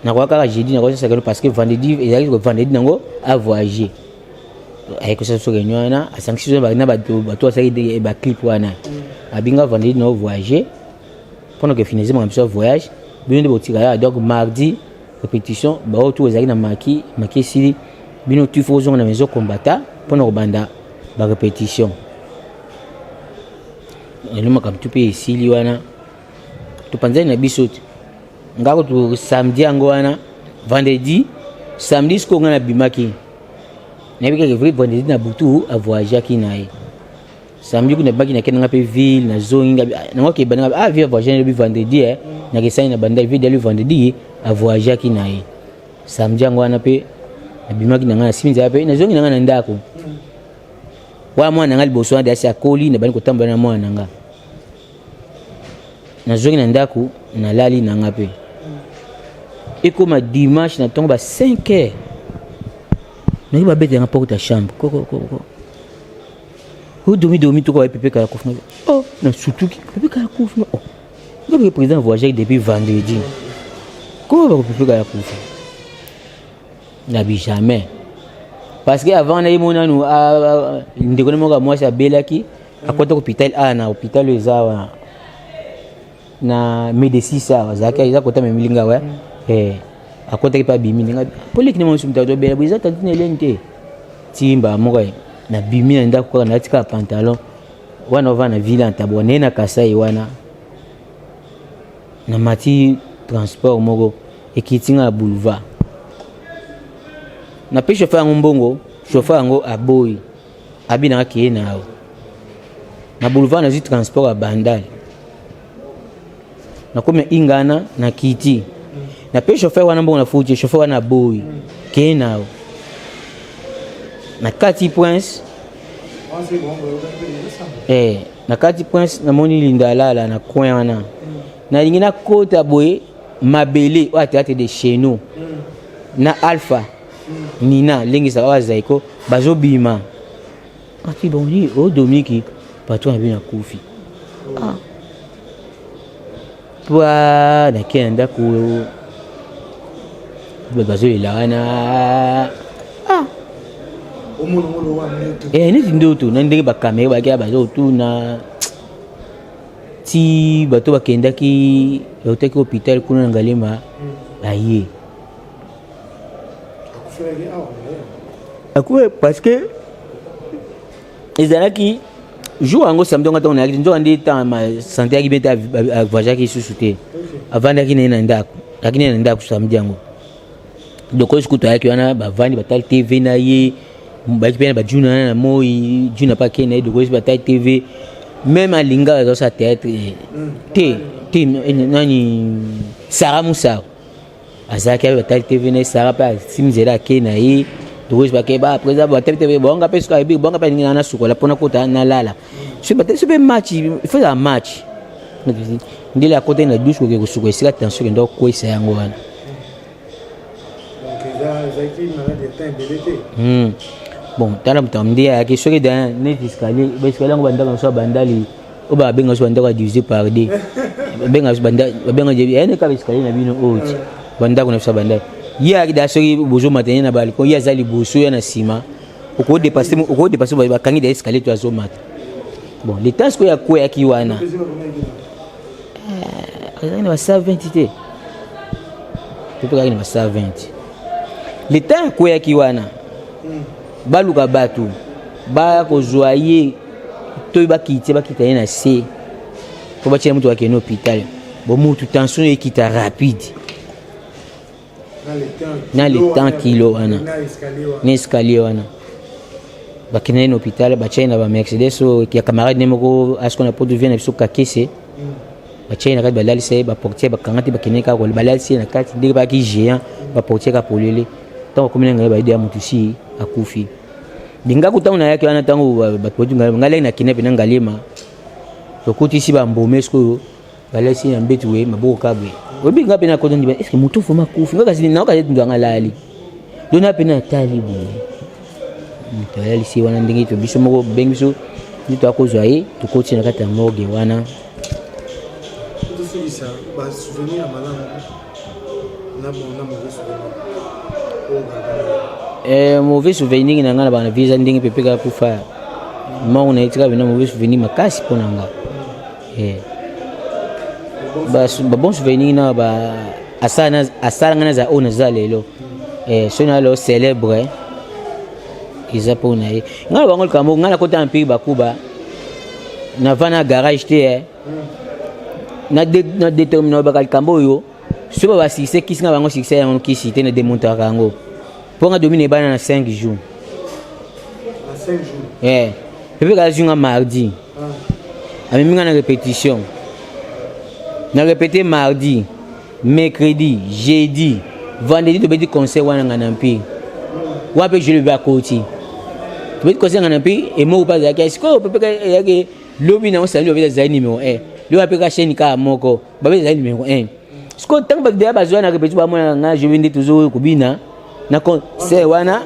Speaker 2: na kwa kaka jeudi na kwa ça parce que vendredi il y a que vendredi nango à voyager avec ça sur réunion na a sanction ba na bato ça de ba clip wana abinga vendredi na voyager pendant que finissez mon voyage bien de botika donc mardi répétition ba autour ezali na maki sili bino tu faut na maison combattant pendant banda ba répétition eluma kam tu pe sili wana tu panzani na biso ngako tu samedi ango wana vendredi samedi sko ngana bimaki na bika ke vendredi na butu a voyager ki nae samedi kuna baki na kenanga pe ville na zonga na ngoke bana via voyager le vendredi na kesai na banda ville le vendredi a voyager ki nae samedi ango wana pe na bimaki na ngana siminza pe na zongi na ngana ndako wa mwana ngali boso ande asi akoli na bani kotamba na mwana nga na zongi na ndako na lali na ngape ekoma dimanche na tongo ba 5h na ba bete nga porte chambre ko domi to ko pepe kala kofna na sutuki pepe kala kofna le président voyage depuis vendredi ko ba pepe kala kofna na bi jamais parce que avant na yimona nu ndeko ne moka mwasi abelaki akota hôpital na hôpital ezawa na médecin ça zaka iza kota memilinga wa akota kipa bimi nga poliki ne monsu mtato bela biza tantine lente timba moka na bimi na ndako kwa na tika pantalon wana va na ville antabone na kasai wana na mati transport moko ekitinga boulevard na pe chauffeur mbongo chauffeur ngo aboyi abina ki nao na boulevard na zi transport a bandal na comme ingana na kiti na pe chauffeur wana mbongo na fuji chauffeur wana aboyi ki nao na kati prince na kati prince na moni lindalala na coin wana na lingina kota boye mabele wa théâtre de chez nous na Alpha Nina lengi ça va zaiko bazo bima ati bon ni o Dominique patron a bien kufi toi na kenda ku bazo ilana ni ndoto na ndenge ba kamera ba kia bazo tu na ti bato bakenda ki hoteki hôpital kuna ngalema aye akue parce que ezalaki jour yango samedi ngata on ali nzo andi ta ma santéaki beta voyage ki susute avant ki na ndako lakini na ndako samedi yango donc ko skuta yaki wana ba vandi batal TV na ye ba ki pena ba juna na moi juna pa ke na donc ko batal TV même à linga dans sa tête te nani Sarah Moussa azaki batal TV na Sarah pa simzela ke na ye donc ba ke ba après ça ba TV bonga pe ska bi bonga pe ngina na sukola pona kota na lala c'est match il faut un match ndile à côté na douche ko ke suko sika tension ndo ko isa yango wana bon tala mtamdi ya ke soki dans net escalier ba escalier ngo banda so bandali o ba benga so banda diviser par deux benga so banda benga je ene ka escalier na bino oti banda ko na so banda ya da soki bozo matin na bali ko ya zali boso ya na sima ko dépasser ba kangi da escalier to azo mat bon les temps ko ya ko ya kiwana azana ba 120 te peut pas ba 120 les temps ko ya kiwana baluka batu ba ko joyer to ba kita na se ko ba tshela mutu wa keno hôpital bo mutu tension ekita rapide na le temps kilo wana na escalier wana ba kena na hôpital ba tshela ba Mercedes so ki camarade ne moko asko na poto vient na biso kakese ba tshela ka ba lalise ba portier ba kangati ba kena ka ko ba lalise na kati ndenge ba ki géant ba portier ka polele tant comme ngai ba idea mutu si akufi dinga kutana yake wana tangu batwaju ngale na kinepe na ngalema tokuti si ba mbomesko balesi na mbetu we maboko kabwe obi ngape na kodo ndiba est-ce que mutu fuma kufi ngaka zini na ka yetu ngalali dona pena talibu mutali si wana ndingi to biso moko bengiso nito akozwa ye tukoti na kata morgue wana
Speaker 1: to sisa ba souvenir malamu na mauvais souvenir
Speaker 2: mauvais souvenir na ngana bana visa ndingi pepeka kufa mama na itika bina mauvais souvenir makasi pona nga ba bon souvenir na ba asana ngana za ona za lelo so na lo célèbre iza pona ye ngala bangol kamo ngala kota mpi bakuba na vana garage te na déterminer ba kalkambo yo so ba succès kisinga bango succès ya kisi te na démonter kango pour nga dominer bana na 5 jours.
Speaker 1: Na 5 jours.
Speaker 2: Pepe ka junga mardi. Ami minga na répétition. Na répéter mardi, mercredi, jeudi, vendredi to bedi concert wana ngana mpi. Wa pe je le ba koti. To bedi concert ngana mpi et mo pas ya ko pepe ka yake lobi na osali obi za numéro 1. Le wa pe ka chaîne ka moko, ba be za numéro 1. Sko tant ba de ba zo na répéter ba mo na je vindi toujours kubina. Na concert wana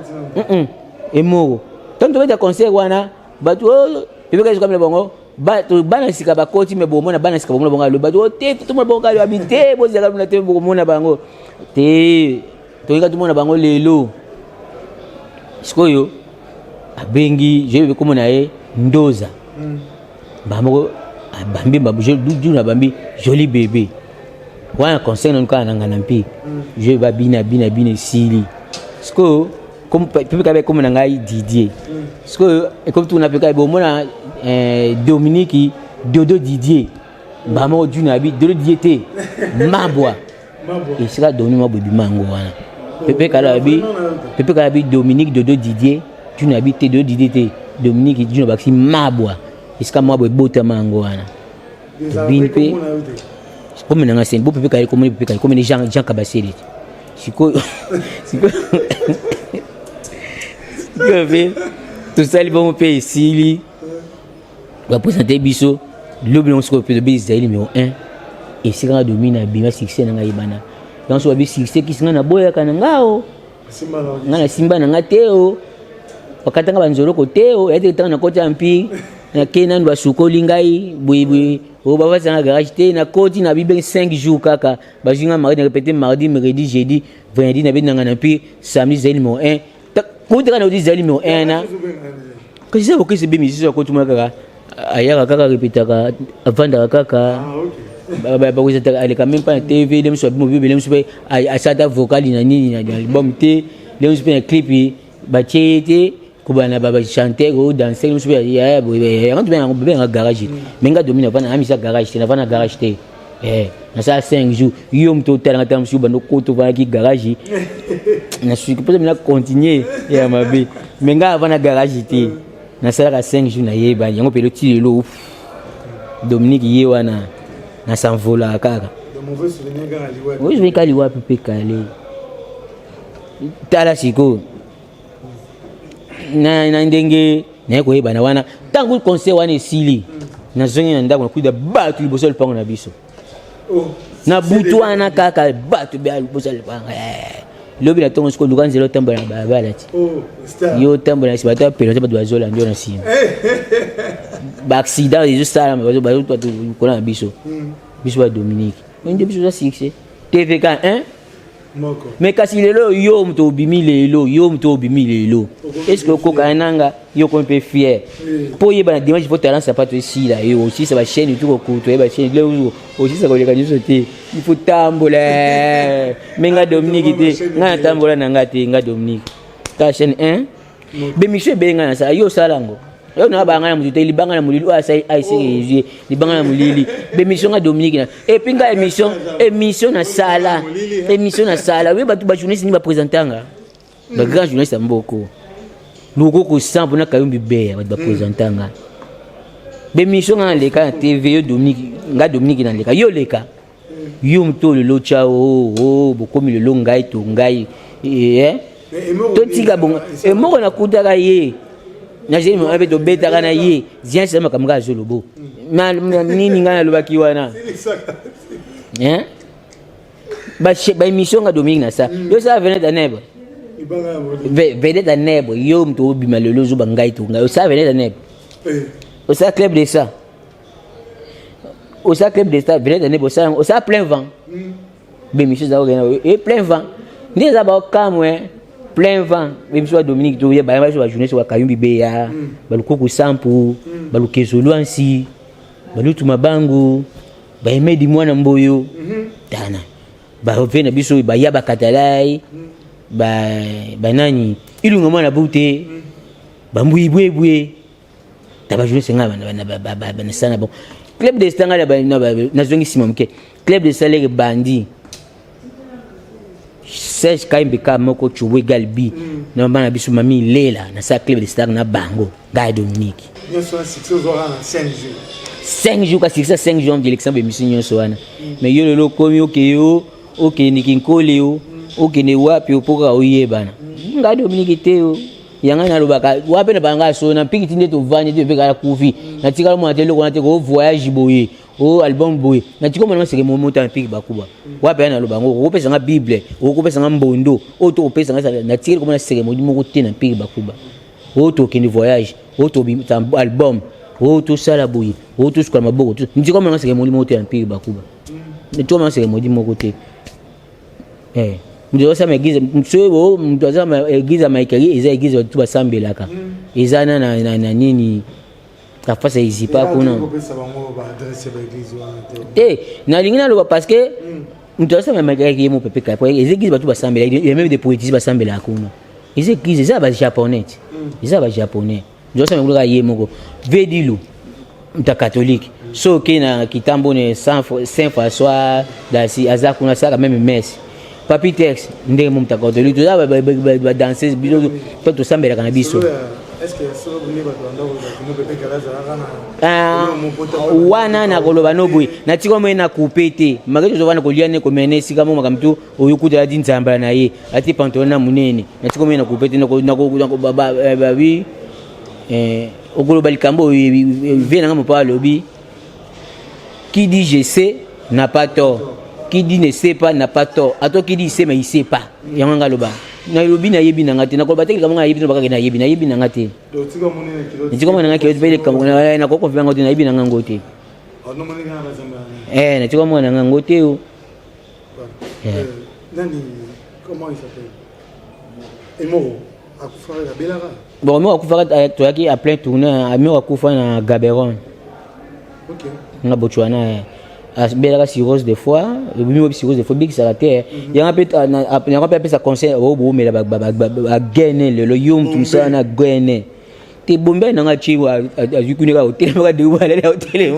Speaker 2: emoro tant to beta concert wana batu pepe ka comme le bongo ba to bana sika ba koti me bomo na bana sika bomo bonga lo batu te to mo bonga lo habité bo zaka na te bomo na bango te to ka to mo na bango lelo sikoyo abengi je be komo na e ndoza bamoko bambi babu je du na bambi joli bébé wana concert non ka na ngana mpi je ba bina sili sko comme pepe ka be comme na ngai Didier sko e comme tout na pepe ka bo mona Dominique Dodo Didier ba mo du na bi Dodo Didier te mabwa e sika doni mabwa bi mango wana pepe ka bi Dominique Dodo Didier du na bi te Dodo Didier te Dominique du na ba si mabwa e sika mabwa bota mango wana bin pe comme na ngase bo pepe ka comme ni Jean Kabaseli siko tout ça les bons pays ici va présenter biso lobi on se peut be Zaïli numéro 1 et c'est quand domine bima succès na ngai bana dans so bi succès qui singa na boya kana ngao nga na simba na nga te o wakatanga banzolo ko te o ete tanga na koti ampi na kena ndo basukoli ngai bui o baba sanga garage te na koti na bibe 5 jours kaka bajinga mardi na répéter mardi mercredi jeudi vendredi na benanga na pi samedi zeli mo 1 ko te kana odi zeli mo 1 na kasi sabo kisi be misi so ko tuma kaka ayaka kaka répéter ka avanda kaka ba ko zeta ale quand même pas na TV dem so mo bibe dem so a sata vocal na nini na album te dem so na clip ba chete kubana baba chanter ou danser nous super ya on te bien en garage mais nga domine va na amisa garage na va na garage te na ça 5 jours yo mto tala ngata msu bando koto va ki garage na suis que peut-être continuer ya mabe mais nga va na garage te na ça 5 jours na yeba yango pelo ti lelo Dominique ye wana na s'envola kaka
Speaker 1: de mauvais souvenirs ga aliwa
Speaker 2: oui je vais kaliwa pepe kale tala siko na ndenge na ko yeba na wana tangu conseil wana esili na zongi na ndako na kuida batu liboso lipango na biso na butu wana kaka batu be liboso lipango lobi na tongo siko lukanze lo tambola na babala ti yo tambola si batu apelo te batu bazola ndio na sima ba accident de juste ça bazo batu kona na biso biso ba Dominique ndio biso za 6 TVK 1 mais kasi lelo yo mto obimi lelo est-ce que koka nanga yo ko mpe fier po yeba na dimanche faut talent ça pas toi ici là et aussi ça va chaîne tout ko to yeba chaîne là aussi ça ko le kanyo sauter il faut tambola menga Dominique te nga tambola nanga te nga Dominique ka chaîne 1 be miche benga na sa yo salango yo na banga na mutu libanga na mulili wa sai ai siri libanga na mulili be mission ga Dominique na et puis nga émission na sala we batu ba journaliste ni ba présentanga ba grand journaliste mboko loko ko sample na kayumbi beya ba présentanga be mission na leka na TV yo Dominique na leka yo leka yo mto le locha o bokomi le longai to ngai to tiga bonga e moko na kudaka ye na jeni mo abe to beta kana ye zia sema kamga zolobo na nini ngana lobaki wana ba émission ga Dominique na sa yo sa venait da neba venait da neba yo mto bima lelo zo bangai to ngai yo sa venait da neba au sa club de ça venait da neba au sa plein vent be émission za et plein vent ni za ba kamwe plein vent même soit Dominique to ya ba ba journée so kayumbi beya balukuku sampu balukezolo ansi balutu mabangu ba emedi mwana mboyo tana ba vena biso ba ya ba katalai ba nani ilunga mwana bute ba mbuyibwe taba journée senga ba sana bon club de stanga na zongi simamke club de salaire bandi Serge Kaimbeka moko chuwe galbi na bana biso mami lela na sa club de star na bango ga Dominique
Speaker 1: yo so succès ozora na 5 jours
Speaker 2: 5 jours ka succès 5 jours de l'exemple mission so wana mais yo lelo komi oke nikinkole yo oke ne wapi opoka oyebana ga Dominique te yo yanga na lobaka wapi na banga so na piki tinde to vanye te veka kufi na tikala mo atelo ko na te ko voyage boye o album boy na tiko mwana seke momota mpiki bakuba wapi na lobango ko pesa nga bible ko pesa nga mbondo o to pesa nga na tiko mwana seke modimo ko te na mpiki bakuba o to kini voyage o to album o to sala boy o to skwa maboko ndiko mwana seke modimo te na mpiki bakuba ndiko mwana seke modimo ko te mdo sa megiza msebo mdo za megiza maikari eza egiza tu basambelaka eza na nini tafasa izipa kuna na lingina lo parce que mdo sa maikari yemo pepeka kwa eza egiza batu basambela il y a même des poétistes basambela kuna eza egiza za ba japonais mdo sa mekuka yemo vedilu mta catholique so kina kitambo ne Saint François dasi azakuna saka même messe Papi Tex ndenge mo mutaka de luto ba danser biso to to sambela kana biso
Speaker 1: est-ce que so buni ba ndo ko pepe kala za kana
Speaker 2: wana na koloba no boy na tiko mo na kupete maketo zo wana ko liane ko menesi kama mo kamtu oyukuta di nzamba na ye ati pantalon na munene na tiko mo na kupete na ko baba bi okoloba likambo vient na mo pa lobi qui dit je sais n'a pas tort. Qui dit ne sait pas n'a pas tort. Attends qui dit il sait mais il sait pas. Yanga loba. na lobi na yebi na ngati na ko bateki kama yebi no bakaki na yebi na ngati ntika mona ngaki yote pele kama na ko konfia ngoti na yebi na ngote na ntika mona ngote yo
Speaker 1: nani comment il s'appelle Emoro akufa la belara
Speaker 2: bon moi akufa to yaki a plein tournée ami akufa na Gaborone
Speaker 1: OK
Speaker 2: na Botswana asbela cirrhose des foies le bimi cirrhose des foies big ça la terre il y a un peu ça conseil au bo mais la gagner le yum tout ça na gagner te bombe na ngachi wa azikunika hotel ka de wa la hotel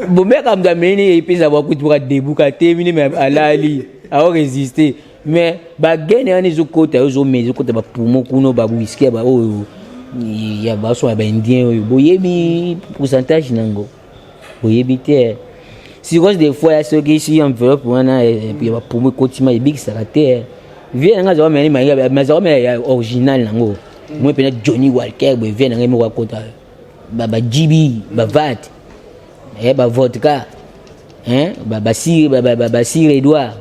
Speaker 2: bombe ka mdameni ipisa ba kutuka debuka terminer mais alali a résister mais ba gagner ni zokota zo mais zokota ba poumon kuno ba whisky ba o ya ba so ba indien boyebi pourcentage nango éviter cirrhose des fois ce qui ici enveloppe wana et puis pour me continuer big ça la terre vient nga zo mais original nango moi peut-être Johnny Walker be vient nga mo kota ba jibi ba vat ba vodka ba sir Edouard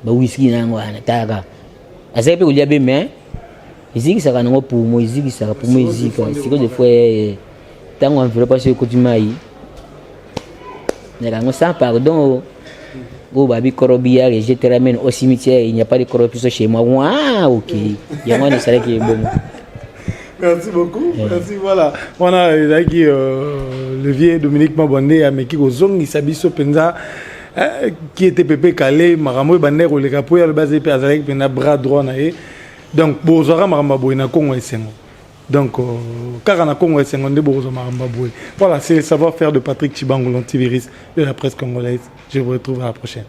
Speaker 2: ba whisky nango anataka asa pe kulia be mais iziki ça nango pour moi iziki ça pour moi iziki cirrhose des fois tango enveloppe ce continuer sans pardon, au babi corobia et je te ramène au cimetière, il n'y a pas de corruption chez moi. Ah, ok. Il y a moi, c'est ça qui est bon.
Speaker 1: Merci beaucoup. Merci, voilà. On a le vieux Dominique Mabondé à Meki Ozong, il s'habille sur Penza, qui était Pépé Calé, Maramou Bander, le Capoya, le basé Pazarek, Pena bras droit. Donc, Bozora Maramabou, il a Congo et Sengo. Donc, voilà, c'est le savoir-faire de Patrick Chibango, l'antivirus de la presse congolaise. Je vous retrouve à la prochaine.